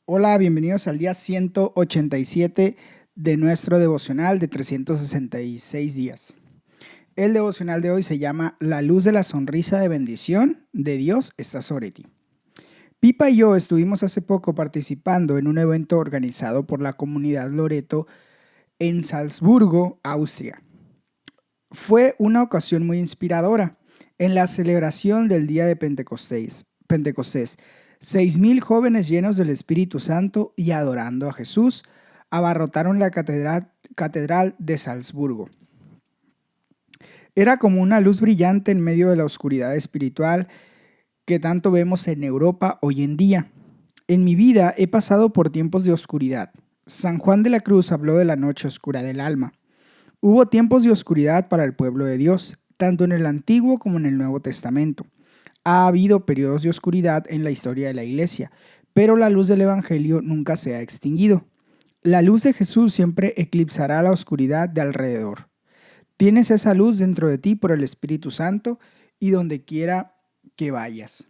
Hola, bienvenidos al día 187 de nuestro devocional de 366 días. El devocional de hoy se llama La luz de la sonrisa de bendición de Dios está sobre ti. Pipa y yo estuvimos hace poco participando en un evento organizado por la comunidad Loreto en Salzburgo, Austria. Fue una ocasión muy inspiradora. En la celebración del día de Pentecostés, 6,000 jóvenes llenos del Espíritu Santo y adorando a Jesús abarrotaron la catedral de Salzburgo. Era como una luz brillante en medio de la oscuridad espiritual que tanto vemos en Europa hoy en día. En mi vida he pasado por tiempos de oscuridad. San Juan de la Cruz habló de la noche oscura del alma. Hubo tiempos de oscuridad para el pueblo de Dios, tanto en el Antiguo como en el Nuevo Testamento. Ha habido periodos de oscuridad en la historia de la Iglesia, pero la luz del Evangelio nunca se ha extinguido. La luz de Jesús siempre eclipsará la oscuridad de alrededor. Tienes esa luz dentro de ti por el Espíritu Santo y donde quiera que vayas.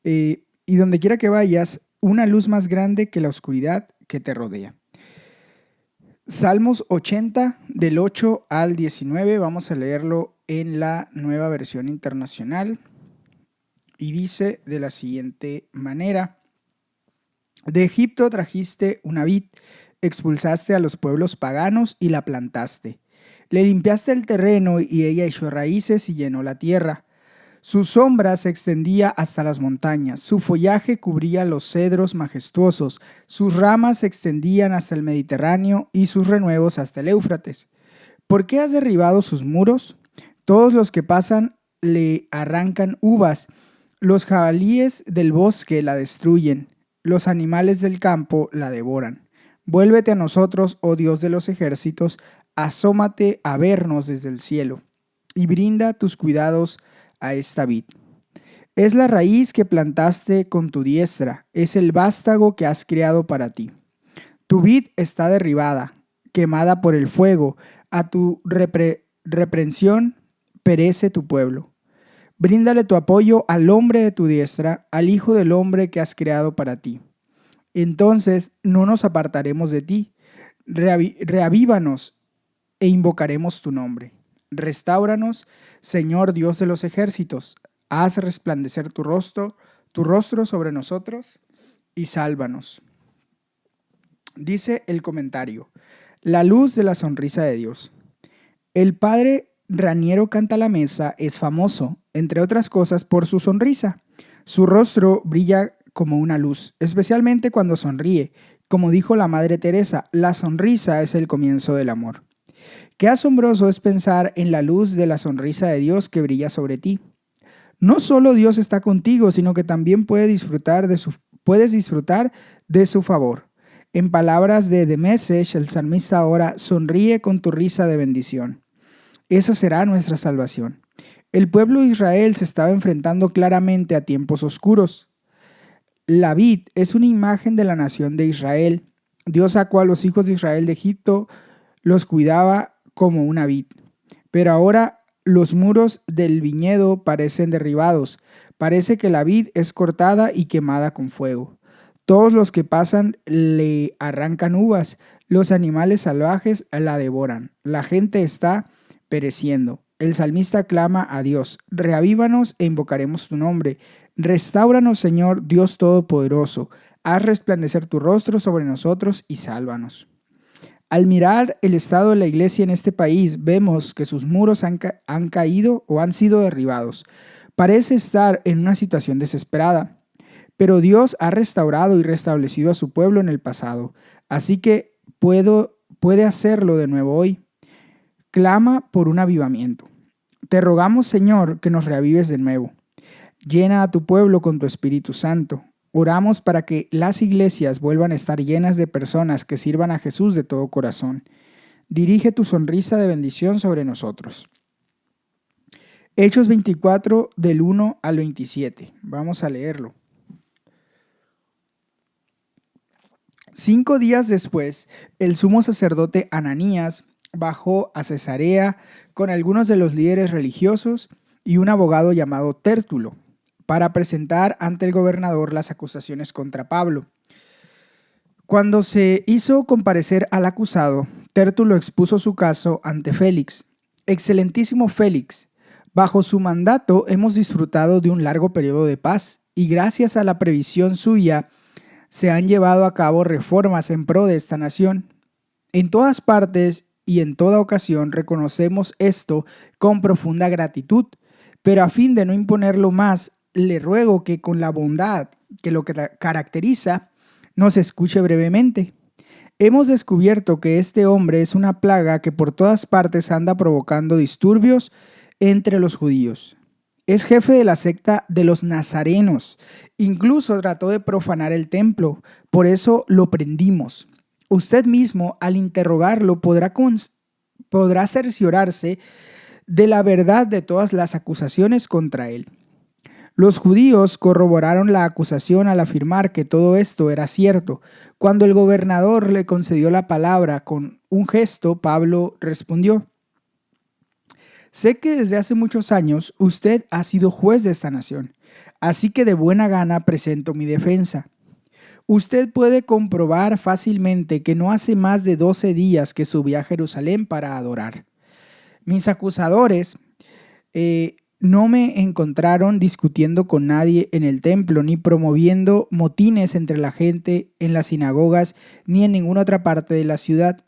Y donde quiera que vayas, una luz más grande que la oscuridad que te rodea. Salmos 80, del 8 al 19, vamos a leerlo en la Nueva Versión Internacional. Y dice de la siguiente manera: De Egipto trajiste una vid, expulsaste a los pueblos paganos y la plantaste. Le limpiaste el terreno y ella echó raíces y llenó la tierra. Su sombra se extendía hasta las montañas, su follaje cubría los cedros majestuosos, sus ramas se extendían hasta el Mediterráneo y sus renuevos hasta el Éufrates. ¿Por qué has derribado sus muros? Todos los que pasan le arrancan uvas, los jabalíes del bosque la destruyen, los animales del campo la devoran. Vuélvete a nosotros, oh Dios de los ejércitos, asómate a vernos desde el cielo, y brinda tus cuidados a esta vid. Es la raíz que plantaste con tu diestra, es el vástago que has creado para ti. Tu vid está derribada, quemada por el fuego, a tu reprensión perece tu pueblo. Bríndale tu apoyo al hombre de tu diestra, al hijo del hombre que has creado para ti. Entonces no nos apartaremos de ti. Reavívanos e invocaremos tu nombre. Restáuranos, Señor Dios de los ejércitos. Haz resplandecer tu rostro sobre nosotros y sálvanos. Dice el comentario: la luz de la sonrisa de Dios. El padre Raniero Cantalamessa es famoso, entre otras cosas, por su sonrisa. Su rostro brilla como una luz, especialmente cuando sonríe. Como dijo la Madre Teresa, la sonrisa es el comienzo del amor. Qué asombroso es pensar en la luz de la sonrisa de Dios que brilla sobre ti. No solo Dios está contigo, sino que también puedes disfrutar de su favor. En palabras de The Message, el salmista ora: sonríe con tu risa de bendición. Esa será nuestra salvación. El pueblo de Israel se estaba enfrentando claramente a tiempos oscuros. La vid es una imagen de la nación de Israel. Dios sacó a los hijos de Israel de Egipto, los cuidaba como una vid. Pero ahora los muros del viñedo parecen derribados. Parece que la vid es cortada y quemada con fuego. Todos los que pasan le arrancan uvas. Los animales salvajes la devoran. La gente está pereciendo. El salmista clama a Dios: reavívanos e invocaremos tu nombre. Restáuranos, Señor Dios Todopoderoso. Haz resplandecer tu rostro sobre nosotros y sálvanos. Al mirar el estado de la iglesia en este país, vemos que sus muros han caído o han sido derribados. Parece estar en una situación desesperada, pero Dios ha restaurado y restablecido a su pueblo en el pasado, así que puede hacerlo de nuevo hoy. Clama por un avivamiento. Te rogamos, Señor, que nos reavives de nuevo. Llena a tu pueblo con tu Espíritu Santo. Oramos para que las iglesias vuelvan a estar llenas de personas que sirvan a Jesús de todo corazón. Dirige tu sonrisa de bendición sobre nosotros. Hechos 24, del 1 al 27. Vamos a leerlo. 5 días después, el sumo sacerdote Ananías bajó a Cesarea con algunos de los líderes religiosos y un abogado llamado Tértulo. para presentar ante el gobernador las acusaciones contra Pablo. Cuando se hizo comparecer al acusado, Tértulo expuso su caso ante Félix. Excelentísimo Félix, bajo su mandato hemos disfrutado de un largo periodo de paz y gracias a la previsión suya se han llevado a cabo reformas en pro de esta nación. En todas partes y en toda ocasión reconocemos esto con profunda gratitud, pero a fin de no imponerlo más, le ruego que con la bondad que lo caracteriza, nos escuche brevemente. Hemos descubierto que este hombre es una plaga que por todas partes anda provocando disturbios entre los judíos. Es jefe de la secta de los nazarenos. Incluso trató de profanar el templo. Por eso lo prendimos. Usted mismo, al interrogarlo, podrá cerciorarse de la verdad de todas las acusaciones contra él. Los judíos corroboraron la acusación al afirmar que todo esto era cierto. Cuando el gobernador le concedió la palabra con un gesto, Pablo respondió: sé que desde hace muchos años usted ha sido juez de esta nación, así que de buena gana presento mi defensa. Usted puede comprobar fácilmente que no hace más de 12 días que subí a Jerusalén para adorar. Mis acusadores no me encontraron discutiendo con nadie en el templo, ni promoviendo motines entre la gente en las sinagogas, ni en ninguna otra parte de la ciudad.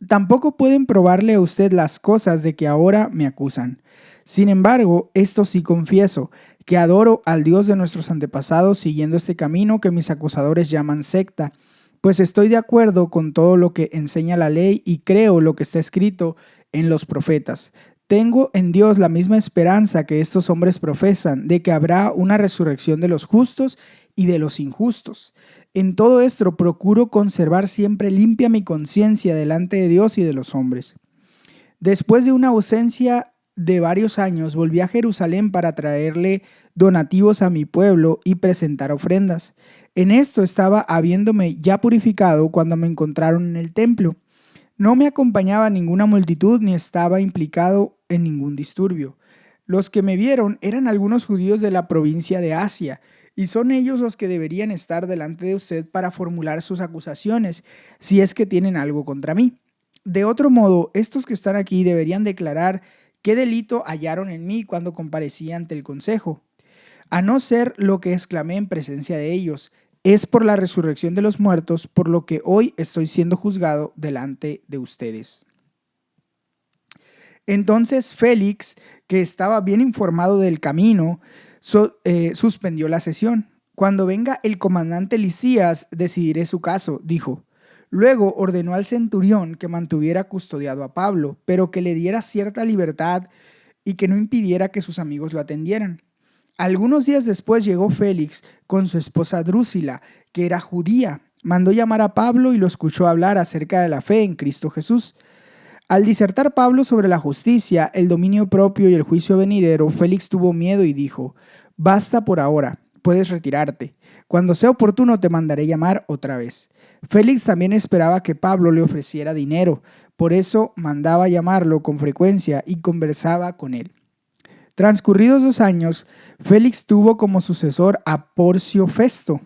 Tampoco pueden probarle a usted las cosas de que ahora me acusan. Sin embargo, esto sí confieso, que adoro al Dios de nuestros antepasados siguiendo este camino que mis acusadores llaman secta, pues estoy de acuerdo con todo lo que enseña la ley y creo lo que está escrito en los profetas. Tengo en Dios la misma esperanza que estos hombres profesan, de que habrá una resurrección de los justos y de los injustos. En todo esto procuro conservar siempre limpia mi conciencia delante de Dios y de los hombres. Después de una ausencia de varios años, volví a Jerusalén para traerle donativos a mi pueblo y presentar ofrendas. En esto estaba habiéndome ya purificado cuando me encontraron en el templo. No me acompañaba ninguna multitud ni estaba implicado en ningún disturbio. Los que me vieron eran algunos judíos de la provincia de Asia, y son ellos los que deberían estar delante de usted para formular sus acusaciones, si es que tienen algo contra mí. De otro modo, estos que están aquí deberían declarar qué delito hallaron en mí cuando comparecí ante el consejo. A no ser lo que exclamé en presencia de ellos: es por la resurrección de los muertos por lo que hoy estoy siendo juzgado delante de ustedes. Entonces Félix, que estaba bien informado del camino, suspendió la sesión. Cuando venga el comandante Lisías, decidiré su caso, dijo. Luego ordenó al centurión que mantuviera custodiado a Pablo, pero que le diera cierta libertad y que no impidiera que sus amigos lo atendieran. Algunos días después llegó Félix con su esposa Drusila, que era judía. Mandó llamar a Pablo y lo escuchó hablar acerca de la fe en Cristo Jesús. Al disertar Pablo sobre la justicia, el dominio propio y el juicio venidero, Félix tuvo miedo y dijo: basta por ahora, puedes retirarte. Cuando sea oportuno te mandaré llamar otra vez. Félix también esperaba que Pablo le ofreciera dinero, por eso mandaba llamarlo con frecuencia y conversaba con él. Transcurridos 2 años, Félix tuvo como sucesor a Porcio Festo.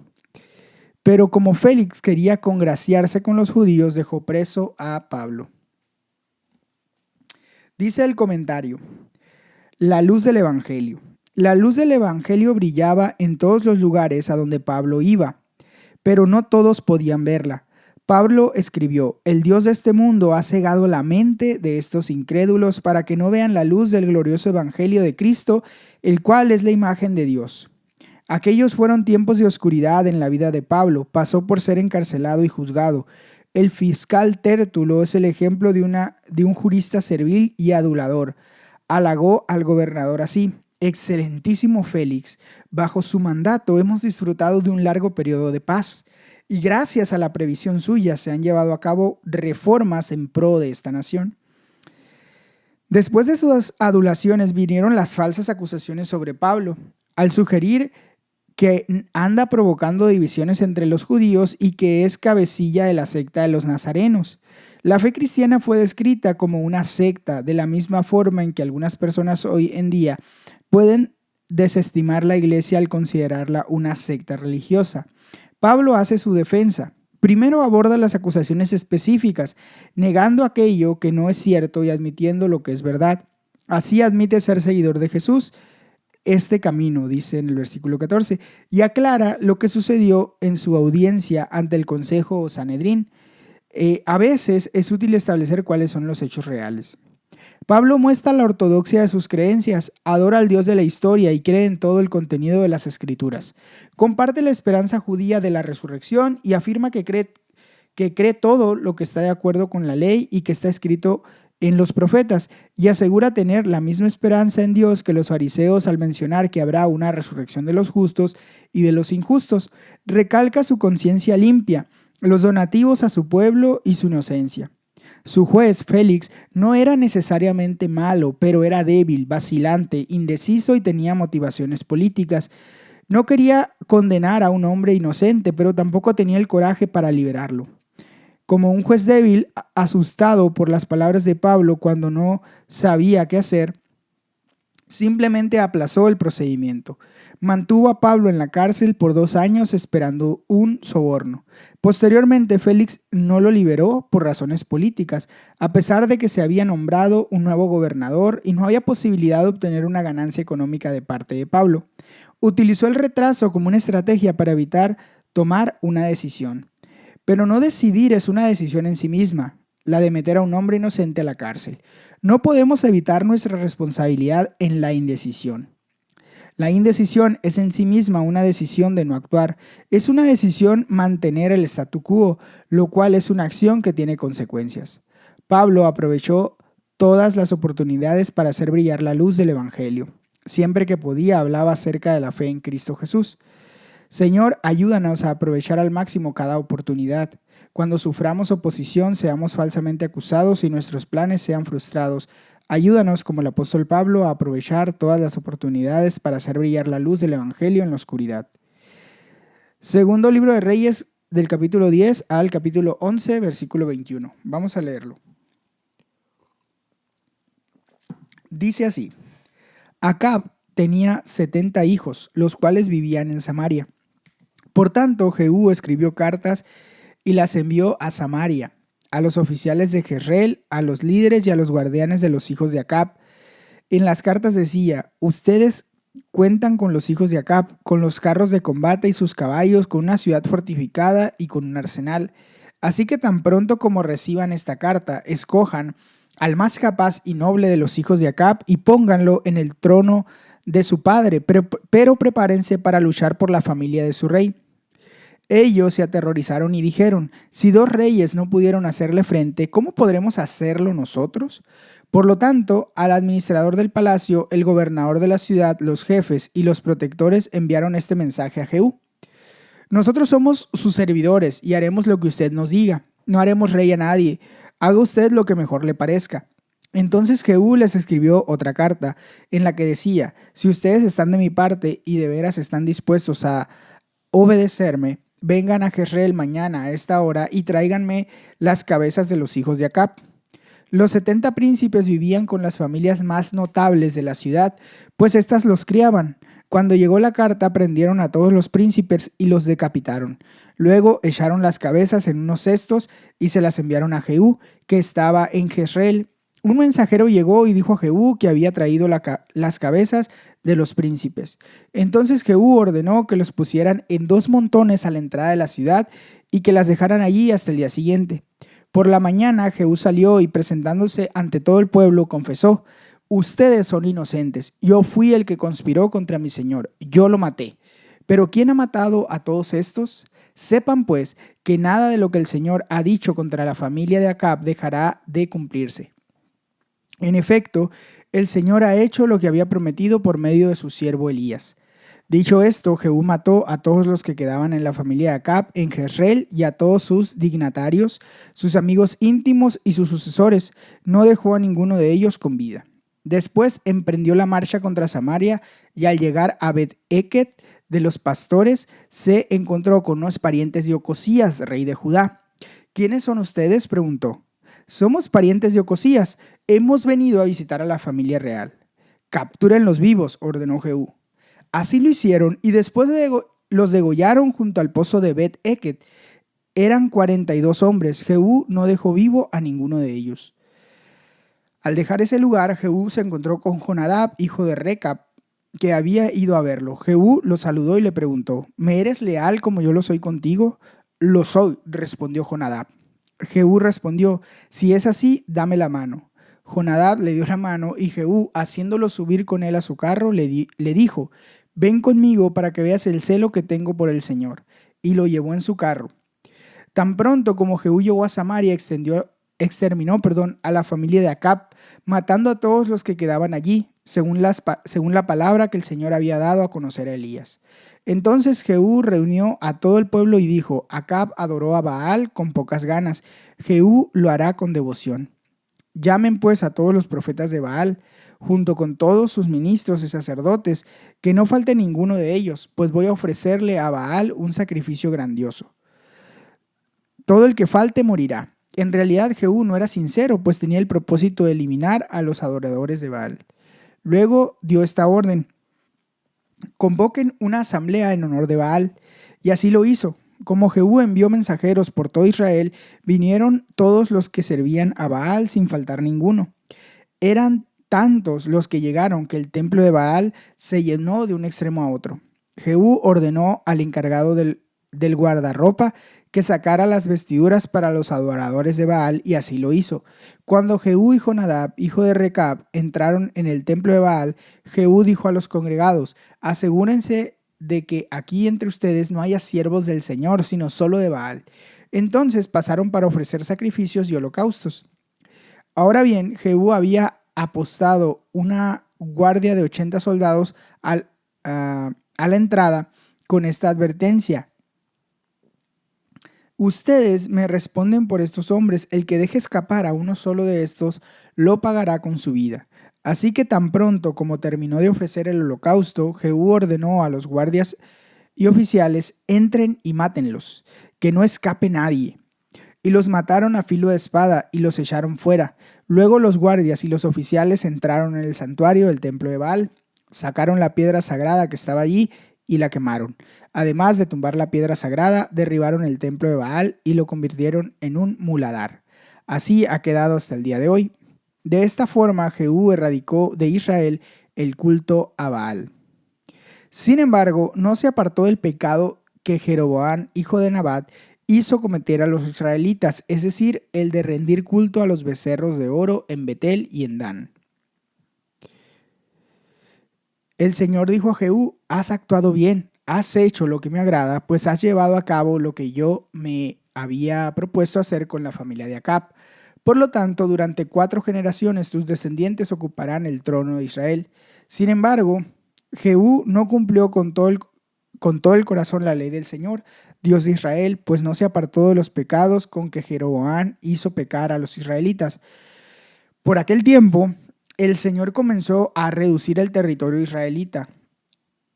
Pero como Félix quería congraciarse con los judíos, dejó preso a Pablo. Dice el comentario: la luz del Evangelio. La luz del Evangelio brillaba en todos los lugares a donde Pablo iba, pero no todos podían verla. Pablo escribió: el Dios de este mundo ha cegado la mente de estos incrédulos para que no vean la luz del glorioso evangelio de Cristo, el cual es la imagen de Dios. Aquellos fueron tiempos de oscuridad en la vida de Pablo. Pasó por ser encarcelado y juzgado. El fiscal Tértulo es el ejemplo de un jurista servil y adulador. Halagó al gobernador así: excelentísimo Félix, bajo su mandato hemos disfrutado de un largo periodo de paz. Y gracias a la previsión suya se han llevado a cabo reformas en pro de esta nación. Después de sus adulaciones vinieron las falsas acusaciones sobre Pablo, al sugerir que anda provocando divisiones entre los judíos y que es cabecilla de la secta de los nazarenos. La fe cristiana fue descrita como una secta, de la misma forma en que algunas personas hoy en día pueden desestimar la iglesia al considerarla una secta religiosa. Pablo hace su defensa. Primero aborda las acusaciones específicas, negando aquello que no es cierto y admitiendo lo que es verdad. Así admite ser seguidor de Jesús, este camino, dice en el versículo 14, y aclara lo que sucedió en su audiencia ante el Consejo o Sanedrín. A veces es útil establecer cuáles son los hechos reales. Pablo muestra la ortodoxia de sus creencias, adora al Dios de la historia y cree en todo el contenido de las Escrituras. Comparte la esperanza judía de la resurrección y afirma que cree todo lo que está de acuerdo con la ley y que está escrito en los profetas, y asegura tener la misma esperanza en Dios que los fariseos al mencionar que habrá una resurrección de los justos y de los injustos. Recalca su conciencia limpia, los donativos a su pueblo y su inocencia. Su juez, Félix, no era necesariamente malo, pero era débil, vacilante, indeciso y tenía motivaciones políticas. No quería condenar a un hombre inocente, pero tampoco tenía el coraje para liberarlo. Como un juez débil, asustado por las palabras de Pablo cuando no sabía qué hacer, simplemente aplazó el procedimiento. Mantuvo a Pablo en la cárcel por 2 años esperando un soborno. Posteriormente, Félix no lo liberó por razones políticas, a pesar de que se había nombrado un nuevo gobernador y no había posibilidad de obtener una ganancia económica de parte de Pablo. Utilizó el retraso como una estrategia para evitar tomar una decisión. Pero no decidir es una decisión en sí misma, la de meter a un hombre inocente a la cárcel. No podemos evitar nuestra responsabilidad en la indecisión. La indecisión es en sí misma una decisión de no actuar. Es una decisión mantener el statu quo, lo cual es una acción que tiene consecuencias. Pablo aprovechó todas las oportunidades para hacer brillar la luz del Evangelio. Siempre que podía hablaba acerca de la fe en Cristo Jesús. Señor, ayúdanos a aprovechar al máximo cada oportunidad. Cuando suframos oposición, seamos falsamente acusados y nuestros planes sean frustrados. Ayúdanos, como el apóstol Pablo, a aprovechar todas las oportunidades para hacer brillar la luz del Evangelio en la oscuridad. Segundo libro de Reyes, del capítulo 10 al capítulo 11, versículo 21. Vamos a leerlo. Dice así: Acab tenía 70 hijos, los cuales vivían en Samaria. Por tanto, Jehú escribió cartas y las envió a Samaria, a los oficiales de Jezreel, a los líderes y a los guardianes de los hijos de Acab. En las cartas decía: ustedes cuentan con los hijos de Acab, con los carros de combate y sus caballos, con una ciudad fortificada y con un arsenal. Así que tan pronto como reciban esta carta, escojan al más capaz y noble de los hijos de Acab y pónganlo en el trono de su padre, pero prepárense para luchar por la familia de su rey. Ellos se aterrorizaron y dijeron: si 2 reyes no pudieron hacerle frente, ¿cómo podremos hacerlo nosotros? Por lo tanto, al administrador del palacio, el gobernador de la ciudad, los jefes y los protectores enviaron este mensaje a Jehú: nosotros somos sus servidores y haremos lo que usted nos diga. No haremos rey a nadie. Haga usted lo que mejor le parezca. Entonces Jehú les escribió otra carta en la que decía: si ustedes están de mi parte y de veras están dispuestos a obedecerme, vengan a Jezreel mañana a esta hora y tráiganme las cabezas de los hijos de Acab. Los 70 príncipes vivían con las familias más notables de la ciudad, pues éstas los criaban. Cuando llegó la carta, prendieron a todos los príncipes y los decapitaron. Luego echaron las cabezas en unos cestos y se las enviaron a Jehú, que estaba en Jezreel. Un mensajero llegó y dijo a Jehú que había traído las cabezas de los príncipes. Entonces Jehú ordenó que los pusieran en 2 montones a la entrada de la ciudad y que las dejaran allí hasta el día siguiente. Por la mañana Jehú salió y, presentándose ante todo el pueblo, confesó: ustedes son inocentes. Yo fui el que conspiró contra mi señor. Yo lo maté. ¿Pero quién ha matado a todos estos? Sepan pues que nada de lo que el Señor ha dicho contra la familia de Acab dejará de cumplirse. En efecto, el Señor ha hecho lo que había prometido por medio de su siervo Elías. Dicho esto, Jehú mató a todos los que quedaban en la familia de Acab en Jezreel y a todos sus dignatarios, sus amigos íntimos y sus sucesores. No dejó a ninguno de ellos con vida. Después emprendió la marcha contra Samaria y al llegar a Bet-Eket de los pastores se encontró con unos parientes de Ocosías, rey de Judá. ¿Quiénes son ustedes?, preguntó. Somos parientes de Ocosías. Hemos venido a visitar a la familia real. Captúrenlos vivos, ordenó Jehú. Así lo hicieron y después los degollaron junto al pozo de Bet-Eket. Eran 42 hombres. Jehú no dejó vivo a ninguno de ellos. Al dejar ese lugar, Jehú se encontró con Jonadab, hijo de Recab, que había ido a verlo. Jehú lo saludó y le preguntó: ¿Me eres leal como yo lo soy contigo? Lo soy, respondió Jonadab. Jehú respondió: Si es así, dame la mano. Jonadab le dio la mano y Jehú, haciéndolo subir con él a su carro, le dijo: Ven conmigo para que veas el celo que tengo por el Señor. Y lo llevó en su carro. Tan pronto como Jehú llegó a Samaria, exterminó a la familia de Acab, matando a todos los que quedaban allí, según la palabra que el Señor había dado a conocer a Elías. Entonces Jehú reunió a todo el pueblo y dijo: Acab adoró a Baal con pocas ganas, Jehú lo hará con devoción. Llamen pues a todos los profetas de Baal, junto con todos sus ministros y sacerdotes, que no falte ninguno de ellos, pues voy a ofrecerle a Baal un sacrificio grandioso. Todo el que falte morirá. En realidad Jehú no era sincero, pues tenía el propósito de eliminar a los adoradores de Baal. Luego dio esta orden: convoquen una asamblea en honor de Baal. Y así lo hizo. Como Jehú envió mensajeros por todo Israel, vinieron todos los que servían a Baal sin faltar ninguno. Eran tantos los que llegaron que el templo de Baal se llenó de un extremo a otro. Jehú ordenó al encargado del guardarropa que sacara las vestiduras para los adoradores de Baal, y así lo hizo. Cuando Jehú y Jonadab, hijo de Recab, entraron en el templo de Baal, Jehú dijo a los congregados: asegúrense de que aquí entre ustedes no haya siervos del Señor, sino solo de Baal. Entonces pasaron para ofrecer sacrificios y holocaustos. Ahora bien, Jehú había apostado una guardia de 80 soldados a la entrada con esta advertencia: ustedes me responden por estos hombres, el que deje escapar a uno solo de estos lo pagará con su vida. Así que tan pronto como terminó de ofrecer el holocausto, Jehú ordenó a los guardias y oficiales: entren y mátenlos, que no escape nadie. Y los mataron a filo de espada y los echaron fuera. Luego los guardias y los oficiales entraron en el santuario del templo de Baal, sacaron la piedra sagrada que estaba allí y la quemaron. Además de tumbar la piedra sagrada, derribaron el templo de Baal y lo convirtieron en un muladar. Así ha quedado hasta el día de hoy. De esta forma, Jehú erradicó de Israel el culto a Baal. Sin embargo, no se apartó del pecado que Jeroboam, hijo de Nabat, hizo cometer a los israelitas, es decir, el de rendir culto a los becerros de oro en Betel y en Dan. El Señor dijo a Jehú: has actuado bien, has hecho lo que me agrada, pues has llevado a cabo lo que yo me había propuesto hacer con la familia de Acab. Por lo tanto, durante 4 generaciones tus descendientes ocuparán el trono de Israel. Sin embargo, Jehú no cumplió con todo el corazón la ley del Señor, Dios de Israel, pues no se apartó de los pecados con que Jeroboam hizo pecar a los israelitas. Por aquel tiempo, el Señor comenzó a reducir el territorio israelita.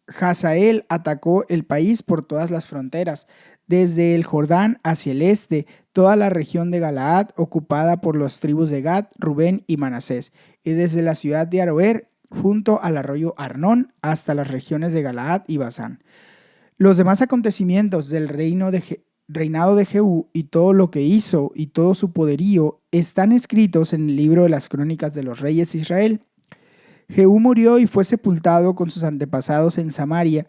Hazael atacó el país por todas las fronteras, desde el Jordán hacia el este, toda la región de Galaad ocupada por las tribus de Gad, Rubén y Manasés, y desde la ciudad de Aroer, junto al arroyo Arnón, hasta las regiones de Galaad y Basán. Los demás acontecimientos del reinado de Jehú y todo lo que hizo y todo su poderío están escritos en el libro de las crónicas de los reyes de Israel. Jehú murió y fue sepultado con sus antepasados en Samaria,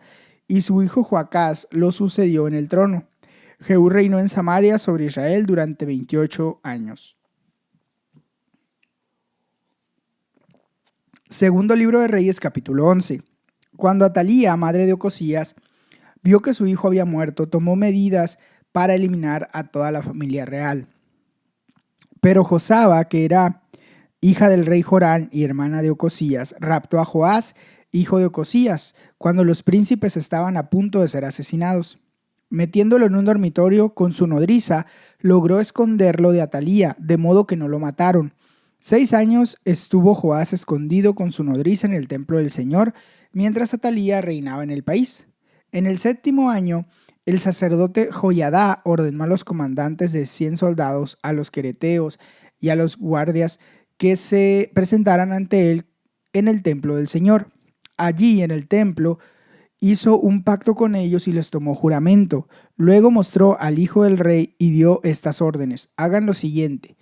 y su hijo Joacás lo sucedió en el trono. Jehú reinó en Samaria sobre Israel durante 28 años. Segundo libro de Reyes, capítulo 11. Cuando Atalía, madre de Ocosías, vio que su hijo había muerto, tomó medidas para eliminar a toda la familia real. Pero Josaba, que era hija del rey Jorán y hermana de Ocosías, raptó a Joás, hijo de Ocosías, cuando los príncipes estaban a punto de ser asesinados. Metiéndolo en un dormitorio con su nodriza, logró esconderlo de Atalía, de modo que no lo mataron. 6 años estuvo Joás escondido con su nodriza en el templo del Señor, mientras Atalía reinaba en el país. En el 7º año, el sacerdote Joiadá ordenó a los comandantes de 100 soldados, a los quereteos y a los guardias que se presentaran ante él en el templo del Señor. Allí, en el templo, hizo un pacto con ellos y les tomó juramento. Luego mostró al hijo del rey y dio estas órdenes: hagan lo siguiente.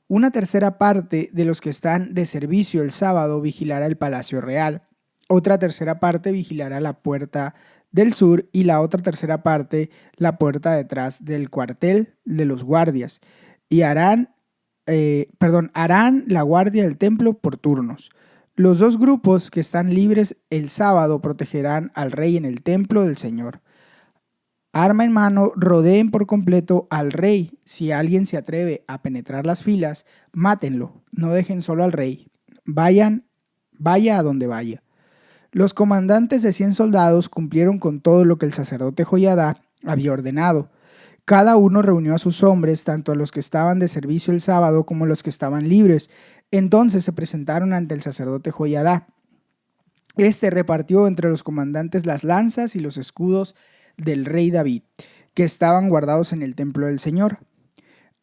Una tercera parte de los que están de servicio el sábado vigilará el palacio real. Otra tercera parte vigilará la puerta del sur y la otra tercera parte la puerta detrás del cuartel de los guardias. Y harán la guardia del templo por turnos. Los dos grupos que están libres el sábado protegerán al rey en el templo del Señor. Arma en mano, rodeen por completo al rey. Si alguien se atreve a penetrar las filas, mátenlo. No dejen solo al rey. Vaya a donde vaya. Los comandantes de 100 soldados cumplieron con todo lo que el sacerdote Joiada había ordenado. Cada uno reunió a sus hombres, tanto a los que estaban de servicio el sábado como a los que estaban libres. Entonces se presentaron ante el sacerdote Joiada. Este repartió entre los comandantes las lanzas y los escudos del rey David, que estaban guardados en el templo del Señor.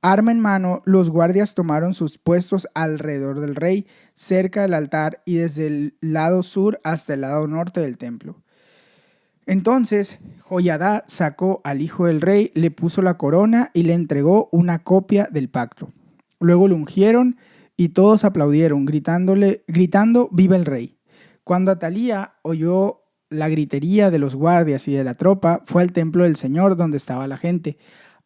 Arma en mano, los guardias tomaron sus puestos alrededor del rey, cerca del altar y desde el lado sur hasta el lado norte del templo. Entonces Joiada sacó al hijo del rey, le puso la corona y le entregó una copia del pacto. Luego lo ungieron y todos aplaudieron, gritando «¡Viva el rey!». Cuando Atalía oyó la gritería de los guardias y de la tropa, fue al templo del Señor donde estaba la gente.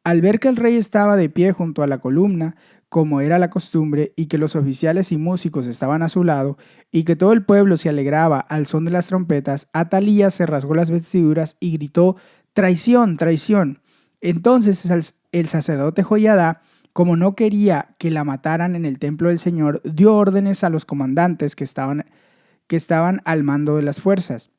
Al ver que el rey estaba de pie junto a la columna, como era la costumbre, y que los oficiales y músicos estaban a su lado, y que todo el pueblo se alegraba al son de las trompetas, Atalía se rasgó las vestiduras y gritó: «¡Traición, traición!». Entonces el sacerdote Joiada, como no quería que la mataran en el templo del Señor, dio órdenes a los comandantes que estaban al mando de las fuerzas.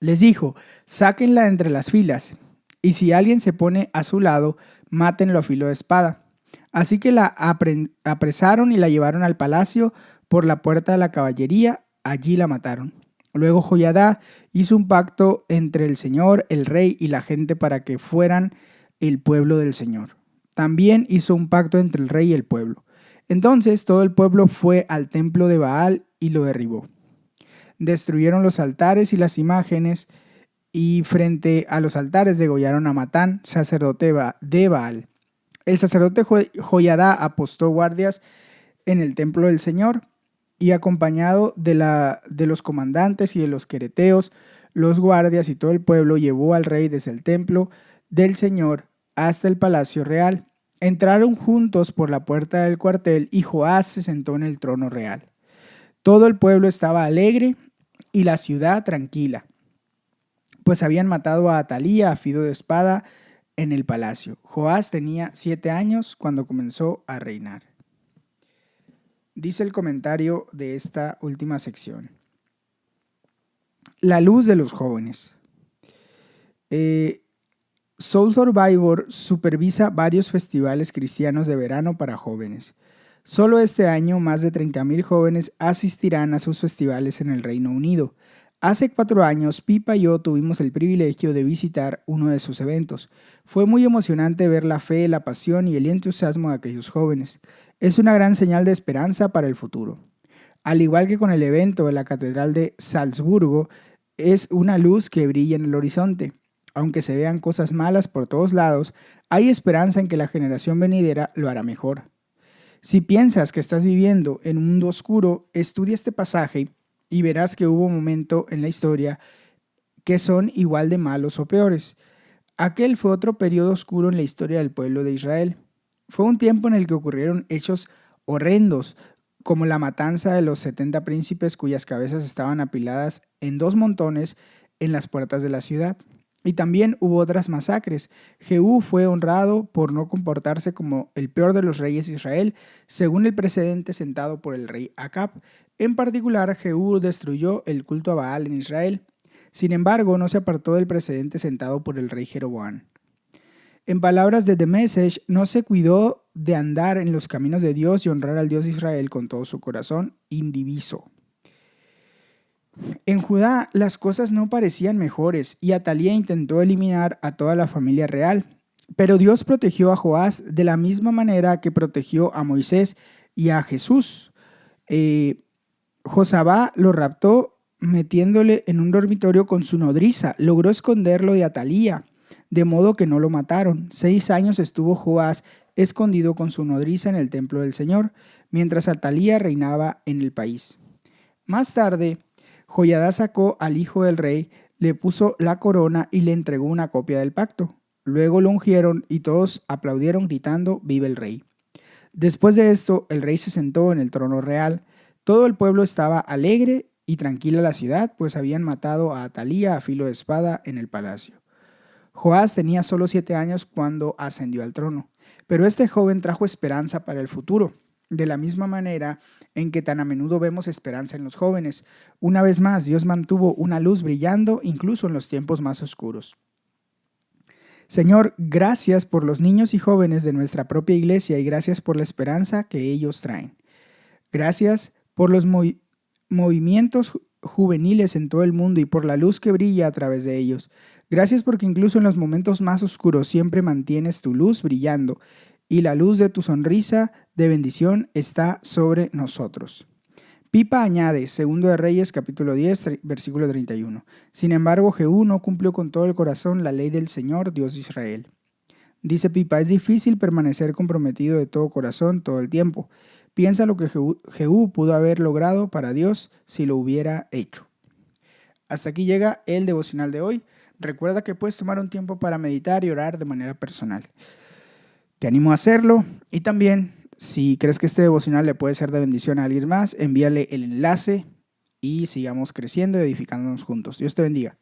Les dijo: «Sáquenla entre las filas, y si alguien se pone a su lado, mátenlo a filo de espada». Así que la apresaron y la llevaron al palacio por la puerta de la caballería. Allí la mataron. Luego Joiada hizo un pacto entre el Señor, el rey y la gente para que fueran el pueblo del Señor. También hizo un pacto entre el rey y el pueblo. Entonces todo el pueblo fue al templo de Baal y lo derribó. Destruyeron los altares y las imágenes, y frente a los altares degollaron a Matán, sacerdote de Baal. El sacerdote Joiada apostó guardias en el templo del Señor y, acompañado de los comandantes y de los quereteos, los guardias y todo el pueblo, llevó al rey desde el templo del Señor hasta el palacio real. Entraron juntos por la puerta del cuartel y Joás se sentó en el trono real. Todo el pueblo estaba alegre y la ciudad tranquila, pues habían matado a Atalía a filo de espada en el palacio. Joás tenía 7 años cuando comenzó a reinar. Dice el comentario de esta última sección: la luz de los jóvenes. Soul Survivor supervisa varios festivales cristianos de verano para jóvenes. Solo este año, más de 30,000 jóvenes asistirán a sus festivales en el Reino Unido. Hace 4 años, Pipa y yo tuvimos el privilegio de visitar uno de sus eventos. Fue muy emocionante ver la fe, la pasión y el entusiasmo de aquellos jóvenes. Es una gran señal de esperanza para el futuro. Al igual que con el evento de la Catedral de Salzburgo, es una luz que brilla en el horizonte. Aunque se vean cosas malas por todos lados, hay esperanza en que la generación venidera lo hará mejor. Si piensas que estás viviendo en un mundo oscuro, estudia este pasaje y verás que hubo un momento en la historia que son igual de malos o peores. Aquel fue otro periodo oscuro en la historia del pueblo de Israel. Fue un tiempo en el que ocurrieron hechos horrendos, como la matanza de los 70 príncipes cuyas cabezas estaban apiladas en 2 montones en las puertas de la ciudad. Y también hubo otras masacres. Jehú fue honrado por no comportarse como el peor de los reyes de Israel, según el precedente sentado por el rey Acab. En particular, Jehú destruyó el culto a Baal en Israel. Sin embargo, no se apartó del precedente sentado por el rey Jeroboam. En palabras de The Message, no se cuidó de andar en los caminos de Dios y honrar al Dios de Israel con todo su corazón indiviso. En Judá las cosas no parecían mejores y Atalía intentó eliminar a toda la familia real. Pero Dios protegió a Joás de la misma manera que protegió a Moisés y a Jesús. Josabá lo raptó, metiéndole en un dormitorio con su nodriza. Logró esconderlo de Atalía, de modo que no lo mataron. 6 años estuvo Joás escondido con su nodriza en el templo del Señor, mientras Atalía reinaba en el país. Más tarde, Joiada sacó al hijo del rey, le puso la corona y le entregó una copia del pacto. Luego lo ungieron y todos aplaudieron gritando «¡Viva el rey!». Después de esto, el rey se sentó en el trono real. Todo el pueblo estaba alegre y tranquila la ciudad, pues habían matado a Atalía a filo de espada en el palacio. Joás tenía solo 7 años cuando ascendió al trono, pero este joven trajo esperanza para el futuro, de la misma manera en que tan a menudo vemos esperanza en los jóvenes. Una vez más, Dios mantuvo una luz brillando incluso en los tiempos más oscuros. Señor, gracias por los niños y jóvenes de nuestra propia iglesia y gracias por la esperanza que ellos traen. Gracias por los movimientos juveniles en todo el mundo y por la luz que brilla a través de ellos. Gracias porque incluso en los momentos más oscuros siempre mantienes tu luz brillando y la luz de tu sonrisa de bendición está sobre nosotros. Pipa añade, 2 de Reyes capítulo 10, versículo 31. Sin embargo, Jehú no cumplió con todo el corazón la ley del Señor, Dios de Israel. Dice Pipa, es difícil permanecer comprometido de todo corazón todo el tiempo. Piensa lo que Jehú pudo haber logrado para Dios si lo hubiera hecho. Hasta aquí llega el devocional de hoy. Recuerda que puedes tomar un tiempo para meditar y orar de manera personal. Te animo a hacerlo y también, si crees que este devocional le puede ser de bendición a alguien más, envíale el enlace y sigamos creciendo y edificándonos juntos. Dios te bendiga.